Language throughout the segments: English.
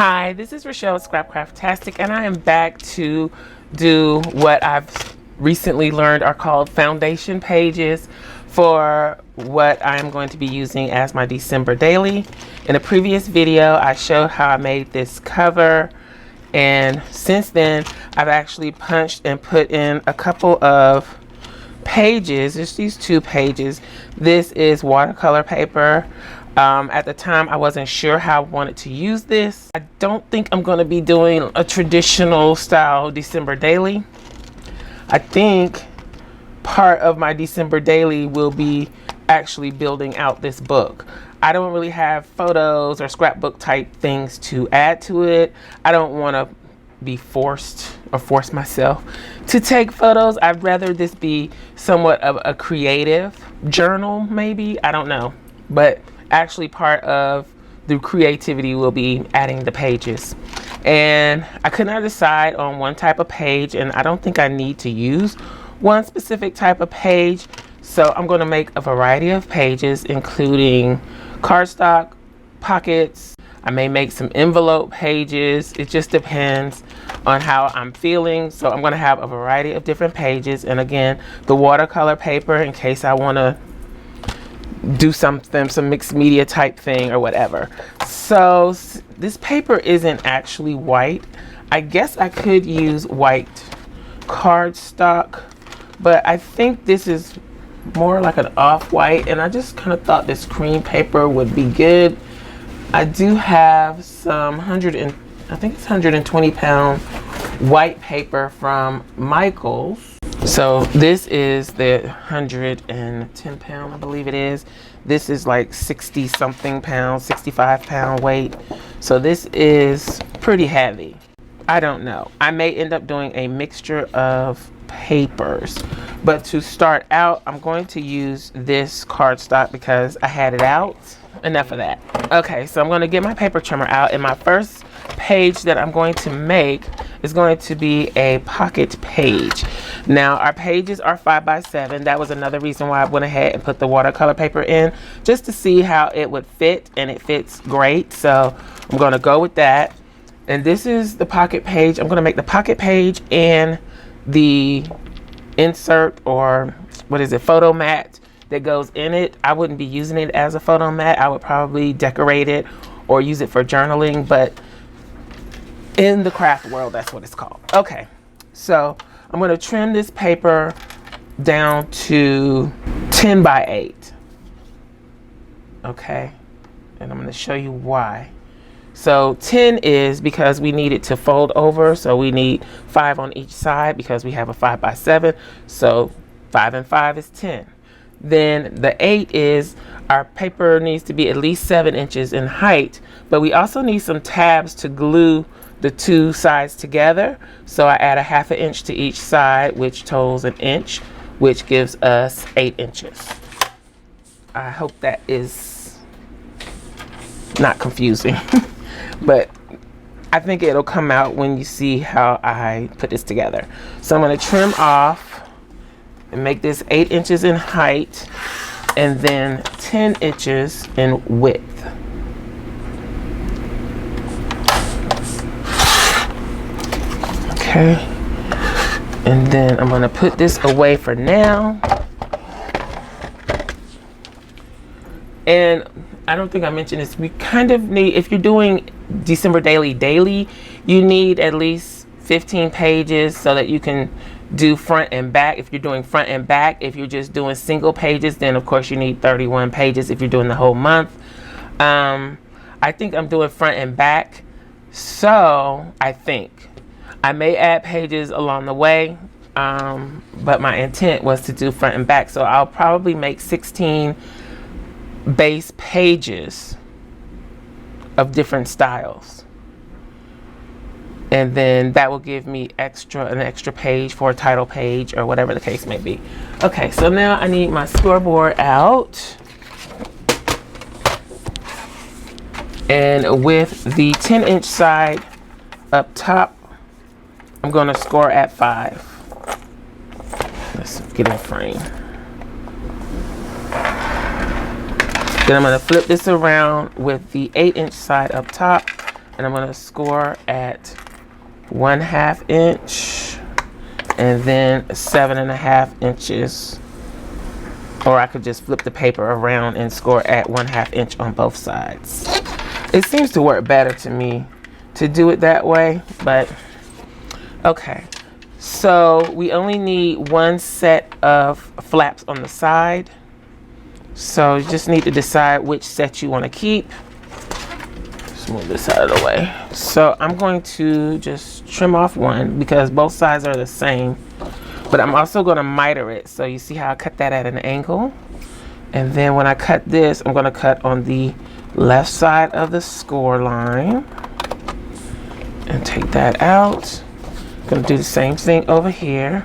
Hi, this is Rachelle Scrapcraftastic, and I am back to do what I've recently learned are called foundation pages for what I am going to be using as my December daily. In a previous video, I showed how I made this cover, and since then, I've actually punched and put in a couple of pages. There's these 2 pages. This is watercolor paper. At the time, I wasn't sure how I wanted to use this. I don't think I'm going to be doing a traditional style December daily. I think part of my December daily will be actually building out this book. I don't really have photos or scrapbook type things to add to it. I don't want to be forced or force myself to take photos. I'd rather this be somewhat of a creative journal, maybe. I don't know. But actually part of the creativity will be adding the pages. And I could not decide on one type of page, and I don't think I need to use one specific type of page. So I'm going to make a variety of pages, including cardstock, pockets. I may make some envelope pages. It just depends on how I'm feeling. So I'm going to have a variety of different pages. And again, the watercolor paper in case I want to do something, some mixed media type thing or whatever. So this paper isn't actually white. I guess I could use white cardstock, but I think this is more like an off-white, and I just kind of thought this cream paper would be good. I do have some I think it's 120 pound white paper from Michael's. So this is the 110 pound, I believe it is. This is like 60 something pounds, 65 pound weight. So this is pretty heavy. I don't know. I may end up doing a mixture of papers, but to start out, I'm going to use this cardstock because I had it out. Enough of that. Okay, so I'm going to get my paper trimmer out, and my first page that I'm going to make is going to be a pocket page. Now our pages are 5x7. That was another reason why I went ahead and put the watercolor paper in, just to see how it would fit, and it fits great. So I'm going to go with that. And this is the pocket page. I'm going to make the pocket page and the insert, or what is it, photo mat that goes in it. I wouldn't be using it as a photo mat. I would probably decorate it or use it for journaling, but in the craft world, that's what it's called. Okay, so I'm going to trim this paper down to 10 by 8. Okay, and I'm going to show you why. So 10 is because we need it to fold over, so we need 5 on each side because we have a 5x7. So 5 and 5 is 10. Then the 8 is our paper needs to be at least 7 inches in height, but we also need some tabs to glue the 2 sides together. So I add a 1/2 inch to each side, which totals 1 inch, which gives us 8 inches. I hope that is not confusing, but I think it'll come out when you see how I put this together. So I'm going to trim off and make this 8 inches in height and then 10 inches in width. Okay, and then I'm going to put this away for now. And I don't think I mentioned this, we kind of need, if you're doing December daily, you need at least 15 pages so that you can do front and back. If you're doing front and back, if you're just doing single pages, then of course you need 31 pages if you're doing the whole month. I think I'm doing front and back, so I think I may add pages along the way, but my intent was to do front and back, so I'll probably make 16 base pages of different styles, and then that will give me an extra page for a title page or whatever the case may be. Okay, so now I need my scoreboard out, and with the 10-inch side up top, I'm going to score at 5. Let's get in frame. Then I'm going to flip this around with the 8-inch side up top. and I'm going to score at 1/2 inch and then 7.5 inches, or I could just flip the paper around and score at 1/2 inch on both sides. It seems to work better to me to do it that way, but okay. So we only need one set of flaps on the side. So you just need to decide which set you want to keep. Let's move this out of the way. So I'm going to just trim off one because both sides are the same, but I'm also going to miter it. So you see how I cut that at an angle? And then when I cut this, I'm going to cut on the left side of the score line and take that out. I'm going to do the same thing over here.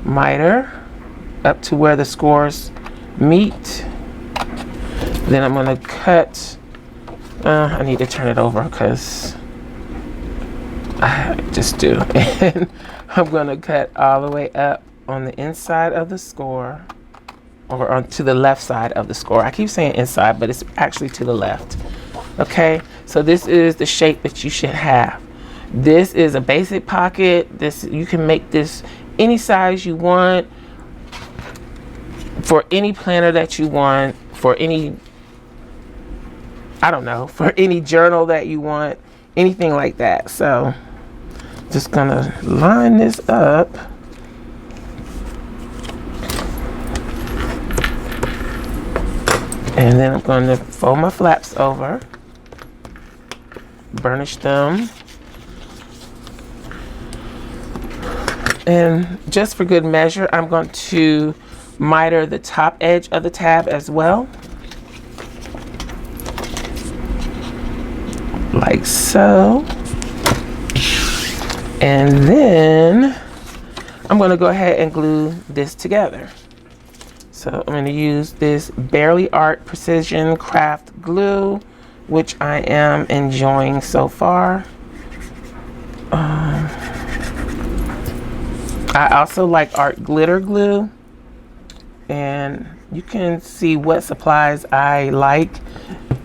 Miter up to where the scores meet. Then I'm going to cut. I need to turn it over because I just do. And I'm going to cut all the way up on the inside of the score, or on to the left side of the score. I keep saying inside, but it's actually to the left. Okay, so this is the shape that you should have. This is a basic pocket. This, you can make this any size you want, for any planner that you want, for any, I don't know, for any journal that you want, anything like that. So just gonna line this up. And then I'm going to fold my flaps over, burnish them. And just for good measure, I'm going to miter the top edge of the tab as well. Like so. And then I'm going to go ahead and glue this together. So I'm going to use this Barely Art Precision Craft glue, which I am enjoying so far. I also like Art Glitter glue, and you can see what supplies I like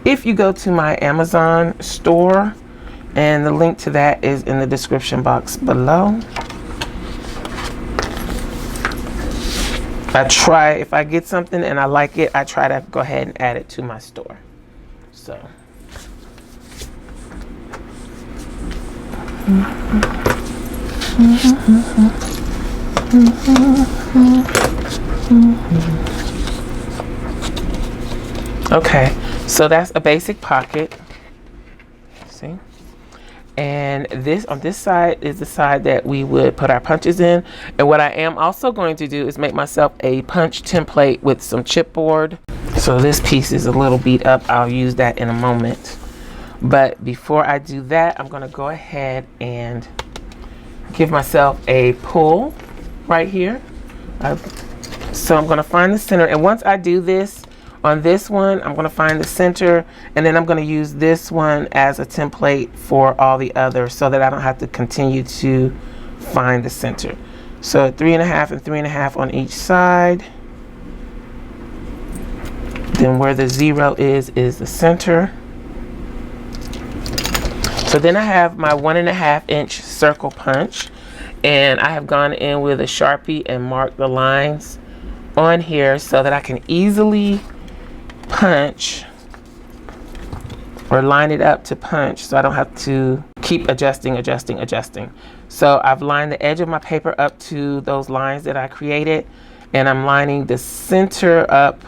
if you go to my Amazon store, and the link to that is in the description box below. I try, if I get something and I like it, I try to go ahead and add it to my store. So. Okay, so that's a basic pocket. See? And this on this side is the side that we would put our punches in. And what I am also going to do is make myself a punch template with some chipboard. So this piece is a little beat up. I'll use that in a moment. But before I do that, I'm going to go ahead and give myself a pull right here. So I'm going to find the center. And once I do this, on this one, I'm going to find the center, and then I'm going to use this one as a template for all the others so that I don't have to continue to find the center. So 3.5 and 3.5 on each side. Then where the 0 is the center. So then I have my 1.5 inch circle punch, and I have gone in with a Sharpie and marked the lines on here so that I can easily punch or line it up to punch, so I don't have to keep adjusting. So I've lined the edge of my paper up to those lines that I created, and I'm lining the center up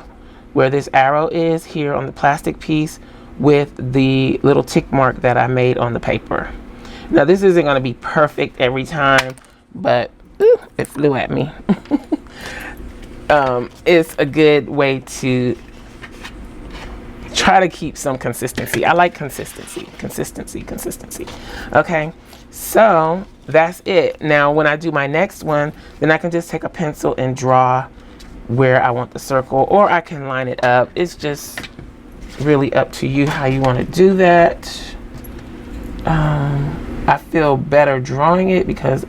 where this arrow is here on the plastic piece with the little tick mark that I made on the paper. Now this isn't going to be perfect every time, but it flew at me. It's a good way to try to keep some consistency. I like consistency. Okay, so that's it. Now when I do my next one, then I can just take a pencil and draw where I want the circle, or I can line it up. It's just really up to you how you want to do that. I feel better drawing it because,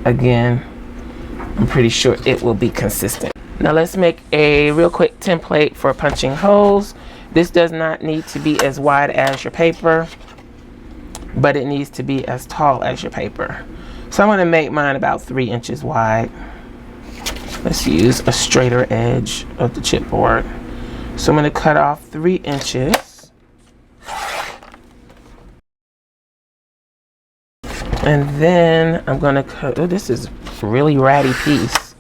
again, I'm pretty sure it will be consistent. Now let's make a real quick template for punching holes. This does not need to be as wide as your paper. but it needs to be as tall as your paper. So I'm going to make mine about 3 inches wide. Let's use a straighter edge of the chipboard. So I'm going to cut off 3 inches. And then I'm going to cut, oh, this is a really ratty piece.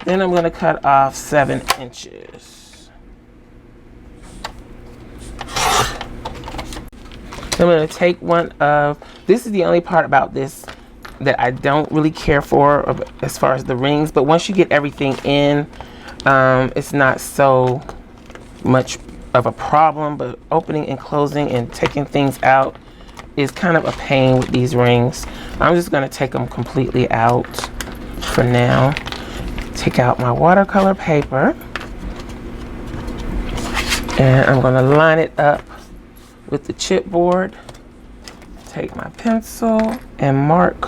Then I'm going to cut off 7 inches. I'm going to take one of, this is the only part about this that I don't really care for as far as the rings, but once you get everything in, it's not so much of a problem, but opening and closing and taking things out is kind of a pain with these rings. I'm just going to take them completely out for now. Take out my watercolor paper, and I'm going to line it up with the chipboard. Take my pencil and mark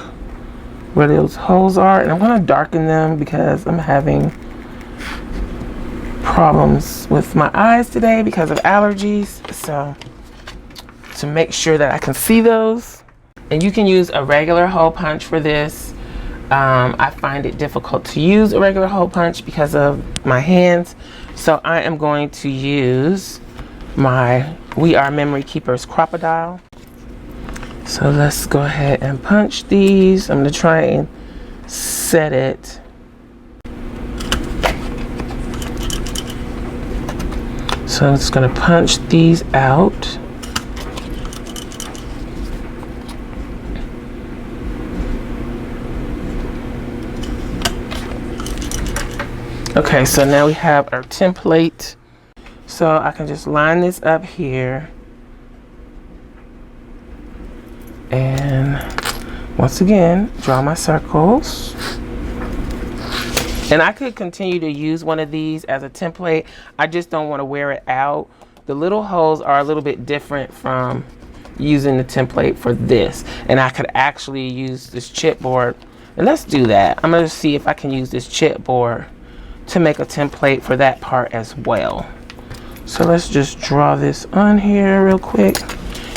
where those holes are, and I'm going to darken them because I'm having problems with my eyes today because of allergies. So to make sure that I can see those, and you can use a regular hole punch for this. I find it difficult to use a regular hole punch because of my hands, so I am going to use my We Are Memory Keepers Crocodile. So let's go ahead and punch these. I'm going to try and set it. So I'm just going to punch these out. Okay, so now we have our template. So I can just line this up here. And once again, draw my circles. And I could continue to use one of these as a template. I just don't want to wear it out. The little holes are a little bit different from using the template for this. And I could actually use this chipboard. And let's do that. I'm going to see if I can use this chipboard to make a template for that part as well. So let's just draw this on here real quick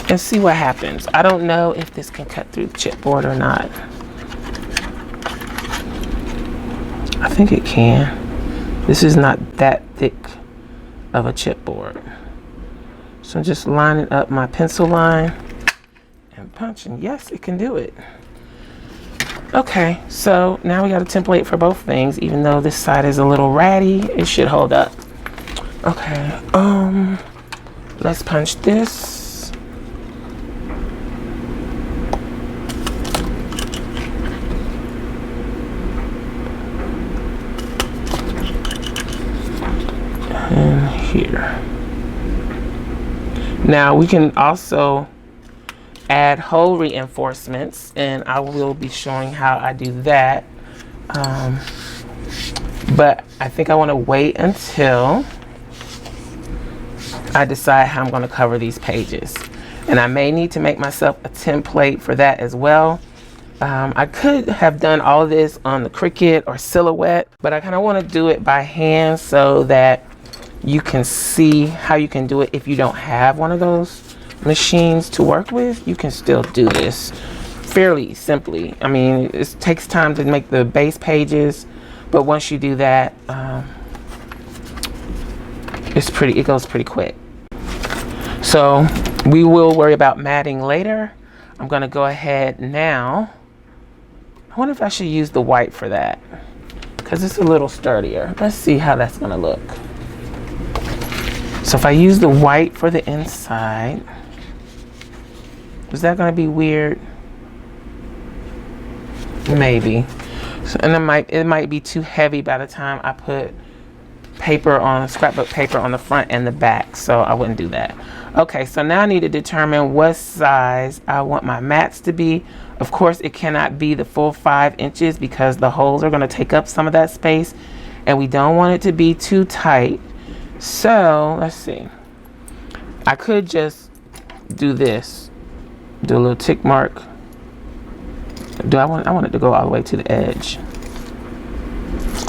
and see what happens. I don't know if this can cut through the chipboard or not. I think it can. This is not that thick of a chipboard. So I'm just lining up my pencil line and punching. Yes, it can do it. Okay, so now we got a template for both things. Even though this side is a little ratty, it should hold up. Okay, let's punch this. And here. Now we can also add hole reinforcements, and I will be showing how I do that. But I think I want to wait until I decide how I'm going to cover these pages. And I may need to make myself a template for that as well. I could have done all of this on the Cricut or Silhouette, but I kind of want to do it by hand so that you can see how you can do it. If you don't have one of those machines to work with, you can still do this fairly simply. I mean, it takes time to make the base pages, but once you do that, it goes pretty quick. So we will worry about matting later. I'm going to go ahead now. I wonder if I should use the white for that because it's a little sturdier. Let's see how that's going to look. So if I use the white for the inside, is that going to be weird? Maybe. So, and it might be too heavy by the time I put scrapbook paper on the front and the back, so I wouldn't do that. Okay, so now I need to determine what size I want my mats to be. Of course, it cannot be the full 5 inches because the holes are going to take up some of that space, and we don't want it to be too tight. So let's see. I could just do this, do a little tick mark. I want it to go all the way to the edge.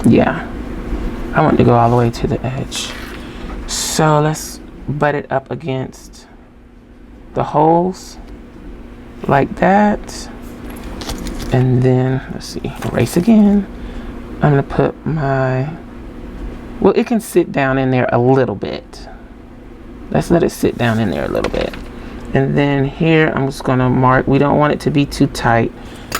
Yeah, I want it to go all the way to the edge. So let's butt it up against the holes. like that. And then, let's see, erase again. I'm gonna put my, well, it can sit down in there a little bit. Let's let it sit down in there a little bit. And then here, I'm just gonna mark, we don't want it to be too tight.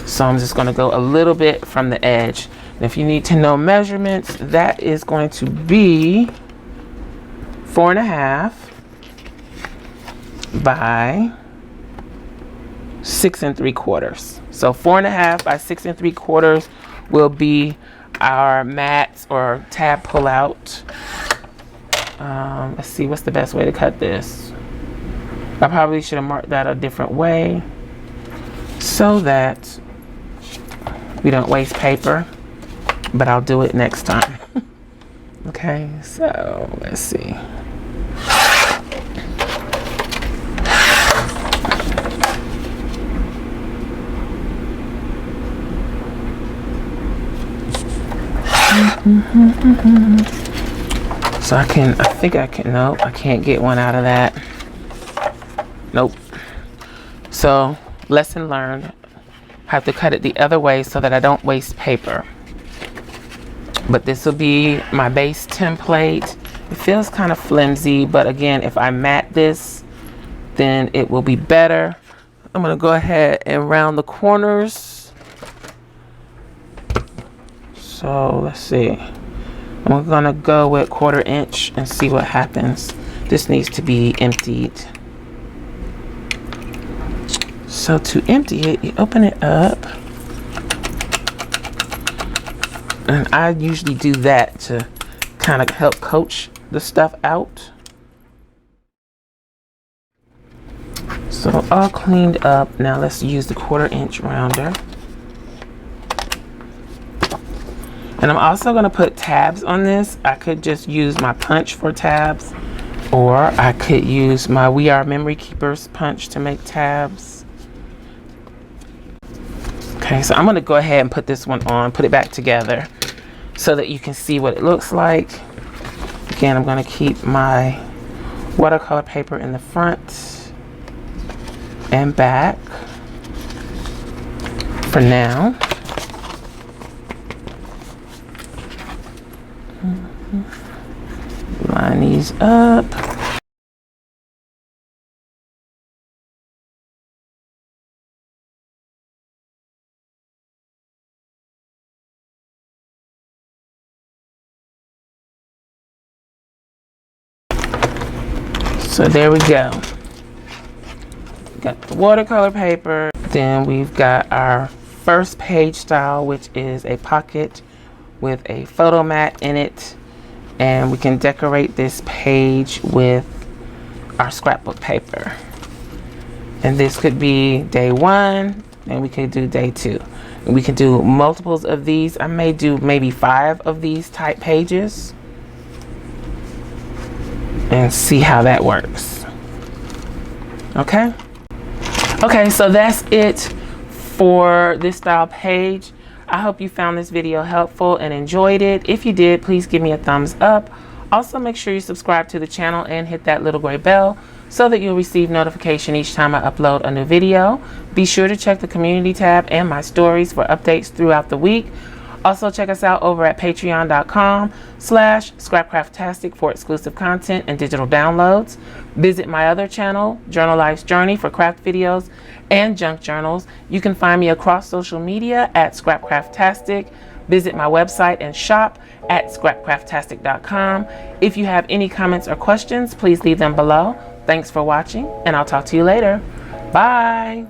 So I'm just gonna go a little bit from the edge. And if you need to know measurements, that is going to be 4.5 by 6 3/4. So 4.5 by 6 3/4 will be our mats or tab pull out. Let's see, what's the best way to cut this? I probably should have marked that a different way so that we don't waste paper, but I'll do it next time. Okay, so let's see. So I think I can, nope, I can't get one out of that. Nope. So lesson learned. I have to cut it the other way so that I don't waste paper. But this will be my base template. It feels kind of flimsy, but again, if I mat this, then it will be better. I'm gonna go ahead and round the corners. So let's see. I'm gonna go with 1/4 inch and see what happens. This needs to be emptied. So to empty it, you open it up. And I usually do that to kind of help coach the stuff out. So all cleaned up. Now let's use the 1/4 inch rounder. And I'm also gonna put tabs on this. I could just use my punch for tabs, or I could use my We Are Memory Keepers punch to make tabs. Okay, so I'm gonna go ahead and put this one on, put it back together so that you can see what it looks like. Again, I'm gonna keep my watercolor paper in the front and back for now. Line these up. So there we go. Got the watercolor paper. Then we've got our first page style, which is a pocket with a photo mat in it. And we can decorate this page with our scrapbook paper. And this could be day 1, and we could do day 2. And we can do multiples of these. I may do maybe 5 of these type pages and see how that works. Okay? Okay, so that's it for this style page. I hope you found this video helpful and enjoyed it. If you did, please give me a thumbs up. Also, make sure you subscribe to the channel and hit that little gray bell so that you'll receive notification each time I upload a new video. Be sure to check the community tab and my stories for updates throughout the week. Also, check us out over at patreon.com/Scrapcraftastic for exclusive content and digital downloads. Visit my other channel, Journal Life's Journey, for craft videos and junk journals. You can find me across social media at Scrapcraftastic. Visit my website and shop at Scrapcraftastic.com. If you have any comments or questions, please leave them below. Thanks for watching, and I'll talk to you later. Bye.